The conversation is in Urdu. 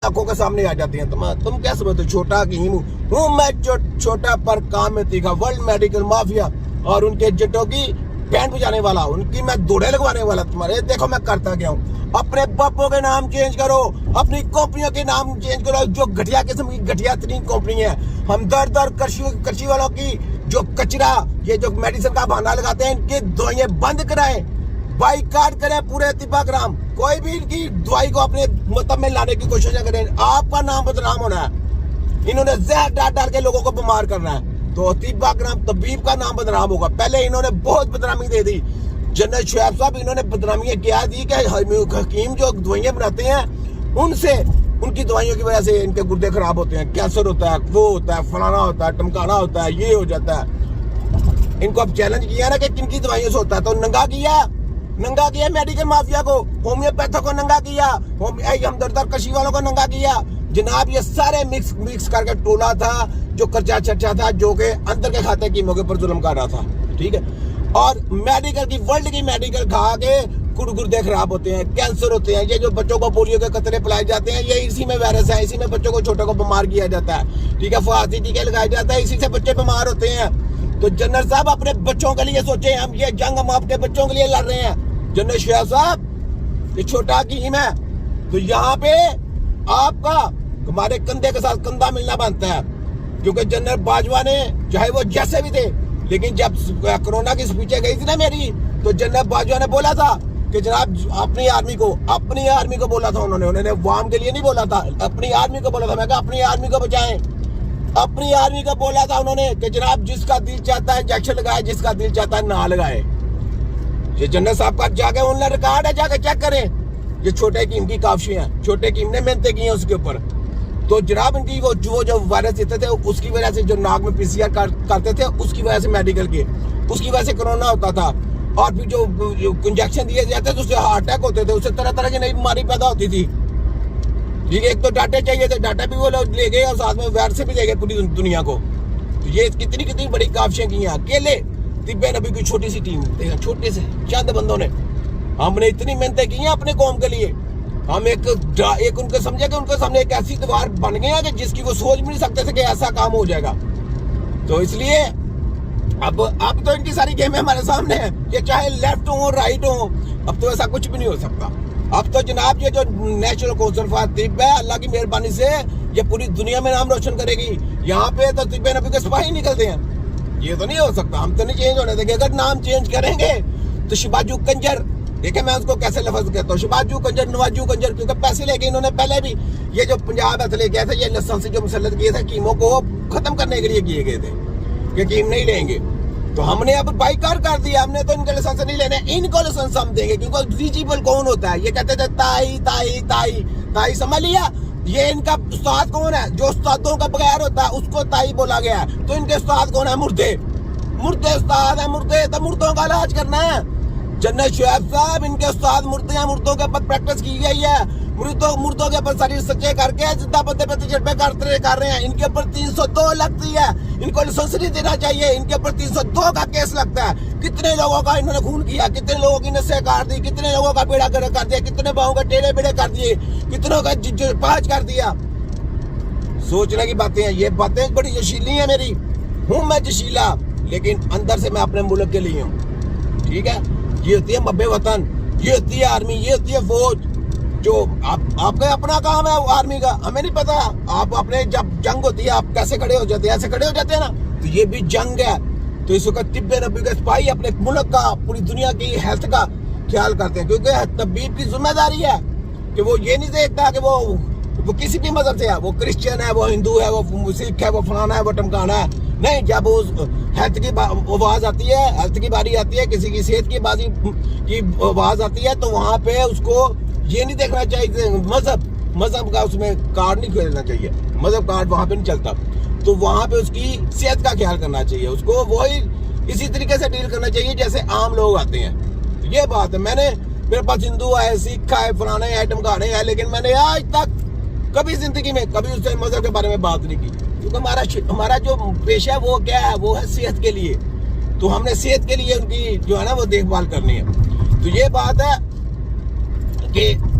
آنکھوں کے سامنے آ جاتی ہیں. تم کیا سمجھتے ہو چھوٹا حکیم ہوں میں, چھوٹا پر کام میں تیکھا, ورلڈ میڈیکل مافیا اور ان کے جٹوں کی بینڈ بجانے والا, ان کی میں دوڑے لگوانے والا. تمہارے دیکھو میں کرتا کیا ہوں. اپنے باپوں کے نام چینج کرو, اپنی کمپنیوں کے نام چینج کرو, جو گھٹیا قسم کی گھٹیا ترین کمپنی ہے. ہم در کرشی والوں کی جو کچرا, یہ جو میڈیسن کا بہانہ لگاتے ہیں, ان کی دوائیں بند کرائیں, بائیکاٹ کریں پورے طب گرام. کوئی بھی ان کی دوائی کو اپنے مطلب میں لانے کی کوشش نہ کریں. آپ کا نام بدنام ہونا ہے. انہوں نے زہر ڈال کے لوگوں کو بیمار کرنا ہے, تو طب گرام طبیب کا نام بدنام ہوگا. پہلے انہوں نے بہت بدنامی دے دی. جنرل شعیب صاحب انہوں نے بدنامی کیا دی کہ حکیم جو دوائیں بناتے ہیں ان سے, ان کی دوائیوں کی وجہ سے ان کے گردے خراب ہوتے ہیں, کینسر ہوتا ہے, وہ ہوتا ہے, فلانا ہوتا ہے, ٹمکانا ہوتا ہے, یہ ہو جاتا ہے. ان کو اب چیلنج کیا نا کہ کن کی دوائیوں سے ہوتا ہے, تو ننگا کیا میڈیکل مافیا کو, ہومیوپیتھوں کو ننگا کیا, ہمدرد کشی والوں کو ننگا کیا. جناب یہ سارے مکس کر کے ٹولا تھا جو کرچا چرچا تھا, جو کہ اندر کے کھاتے کی موقع پر ظلم کر رہا تھا. ٹھیک ہے, اور میڈیکل کی ورلڈ کی میڈیکل کھا کے گردے خراب ہوتے ہیں, کینسر ہوتے ہیں. یہ جو بچوں کو پولیو کے قطرے پلائے جاتے ہیں, یہ اسی میں وائرس ہے, اسی میں بچوں کو چھوٹوں کو بیمار کیا جاتا ہے. ٹھیک ہے, فوازی ٹیکے لگائے جاتا ہے, اسی سے بچے بیمار ہوتے ہیں. تو جنرل صاحب اپنے بچوں کے لیے سوچیں, ہم یہ جنگ ہم اپنے بچوں کے لیے لڑ رہے ہیں. جنرل شعیب صاحب یہ چھوٹا حکیم ہے, تو یہاں پہ آپ کا ہمارے کندھے کے ساتھ کندھا ملنا بنتا ہے. کیونکہ جنرل باجوہ نے چاہے وہ جیسے بھی تھے, لیکن جب کرونا کی سپیچیں گئی تھی نا میری, تو جنرل باجوہ نے بولا تھا کہ جناب اپنی آرمی کو بولا تھا, انہوں نے عوام کے لیے نہیں بولا تھا, اپنی آرمی کو بولا تھا. میں کہا اپنی آرمی کو بچائیں, اپنی آرمی کو بولا تھا انہوں نے کہ جناب جس کا دل چاہتا ہے انجیکشن لگائے, جس کا دل چاہتا ہے نہ لگائے. یہ جنرل صاحب کا جا کے ان نے ریکارڈ ہے, جا کے چیک کریں. یہ چھوٹے حکیم کی کاوشیں ہیں, چھوٹے حکیم نے محنتیں کی ہیں اس کے اوپر. تو جناب ان کی وہ جو وائرس دیتے تھے, اس کی وجہ سے جو ناک میں PCR کرتے تھے, اس کی وجہ سے میڈیکل کے, اس کی وجہ سے کرونا ہوتا تھا. اور پھر جو انجیکشن دیے جاتے تھے اس سے ہارٹ اٹیک ہوتے تھے, اس سے طرح کی نئی بیماری پیدا ہوتی تھی. ٹھیک ہے, ایک تو ڈاٹے چاہیے تھے, ڈاٹا بھی وہ لوگ لے گئے اور ساتھ میں وائرس بھی لے گئے پوری دنیا کو. تو یہ کتنی بڑی کاوشیں کی ہیں اکیلے طب نبی کی چھوٹی سی ٹیم, چھوٹے سے چند بندوں نے. ہم نے اتنی محنتیں کی ہیں اپنے قوم کے لیے. ہم ایک ان کو سمجھے کہ ان کے سامنے ایک ایسی دیوار بن گئی ہے کہ جس کی وہ سوچ بھی نہیں سکتے تھے کہ ایسا کام ہو جائے گا. تو اس لیے اب تو ان کی ساری گیمیں ہمارے سامنے ہیں, یہ چاہے لیفٹ ہو رائٹ ہو, اب تو ایسا کچھ بھی نہیں ہو سکتا. اب تو جناب یہ جو نیشنل کونسل فار طب ہے, اللہ کی مہربانی سے یہ پوری دنیا میں نام روشن کرے گی. یہاں پہ تو طب نبی کے سپاہی نکلتے ہیں. یہ تو نہیں ہو سکتا, ہم تو نہیں چینج ہونے دیں گے. اگر نام چینج کریں گے تو شباجو کنجر, دیکھیں میں اس کو کیسے لفظ کہتا ہوں, شباجو کنجر, نواجو کنجر, کیونکہ پیسے لے کے انہوں نے پہلے بھی یہ جو پنجاب ایتھ لے گئے تھے, یہ لائسنس جو مسلط کیے تھے حکیموں کو ختم کرنے کے لیے کیے گئے تھے کہ حکیم نہیں لیں گے. تو ہم نے اب بائیکاٹ کر دیا, ہم نے تو ان کے لائسنس نہیں لینے, ان کو لائسنس ہم دیں گے. کیونکہ ایلیجیبل کون ہوتا ہے, یہ کہتے تھے تائی سمجھ لیا. یہ ان کا استاد کون ہے, جو استادوں کا بغیر ہوتا ہے اس کو تائی بولا گیا ہے. تو ان کے استاد کون ہے, مردے استاد ہیں, تو مردوں کا علاج کرنا ہے. جنرل شعیب صاحب ان کے استاد مردے ہیں, مردوں کے اوپر پریکٹس کی گئی ہے, مردوں کے اوپر ساری سچے کر کے زندہ بندے پہ تجربے کر رہے ہیں. ان کے اوپر 302 لگتی ہے, ان کو لائسنس نہیں دینا چاہیے. ان کے اوپر 302 کا کیس لگتا ہے. کتنے لوگوں کا انہوں نے خون کیا, کتنے لوگوں کی نسیں کاٹ دی, کتنے لوگوں کا بیڑا گرک کر دیا, کتنے باہوں کا ٹیڑے بیڑے کر دیے, کتنوں کا پانچ کر دیا. سوچنے کی باتیں ہیں, یہ باتیں بڑی جشیلی ہیں. میری ہوں میں جشیلا, لیکن اندر سے میں اپنے ملک کے لیے ہوں. ٹھیک ہے, یہ ہوتی ہے مب وطن, یہ ہوتی ہے آرمی, یہ ہوتی ہے فوج. جو آپ کا اپنا کام ہے آرمی کا, ہمیں نہیں پتا. آپ اپنے جب جنگ ہوتی ہے آپ کیسے کھڑے ہو جاتے ہیں, ایسے کھڑے ہو جاتے ہیں نا. تو یہ بھی جنگ ہے. تو اس وقت طب نبی کے سپاہی اپنے ملک کا, پوری دنیا کی ہیلتھ کا خیال کرتے ہیں. کیونکہ طبیب کی ذمہ داری ہے کہ وہ یہ نہیں دیکھتا کہ وہ کسی بھی مذہب سے ہے, وہ کرسچن ہے, وہ ہندو ہے, وہ سکھ ہے, وہ فلانا ہے, وہ ٹمکانا ہے. نہیں, جب وہ ہیلتھ کی آواز آتی ہے, ہیلتھ کی باری آتی ہے, کسی کی صحت کی بازی کی آواز آتی ہے, تو وہاں پہ اس کو یہ نہیں دیکھنا چاہیے کہ مذہب کا اس میں کارڈ نہیں کھیلنا چاہیے. مذہب کارڈ وہاں پہ نہیں چلتا. تو وہاں پہ اس کی صحت کا خیال کرنا چاہیے, اس کو وہی اسی طریقے سے ڈیل کرنا چاہیے جیسے عام لوگ آتے ہیں. یہ بات ہے. میرے پاس ہندو ہے, سکھ ہے, فلانے ہے, ٹمکانے ہے, لیکن میں نے آج تک کبھی زندگی میں کبھی اس مذہب کے بارے میں بات نہیں کی. کیونکہ ہمارا جو پیشہ ہے وہ کیا ہے, وہ ہے صحت کے لیے. تو ہم نے صحت کے لیے ان کی جو ہے نا وہ دیکھ بھال کرنی ہے. تو یہ بات ہے کہ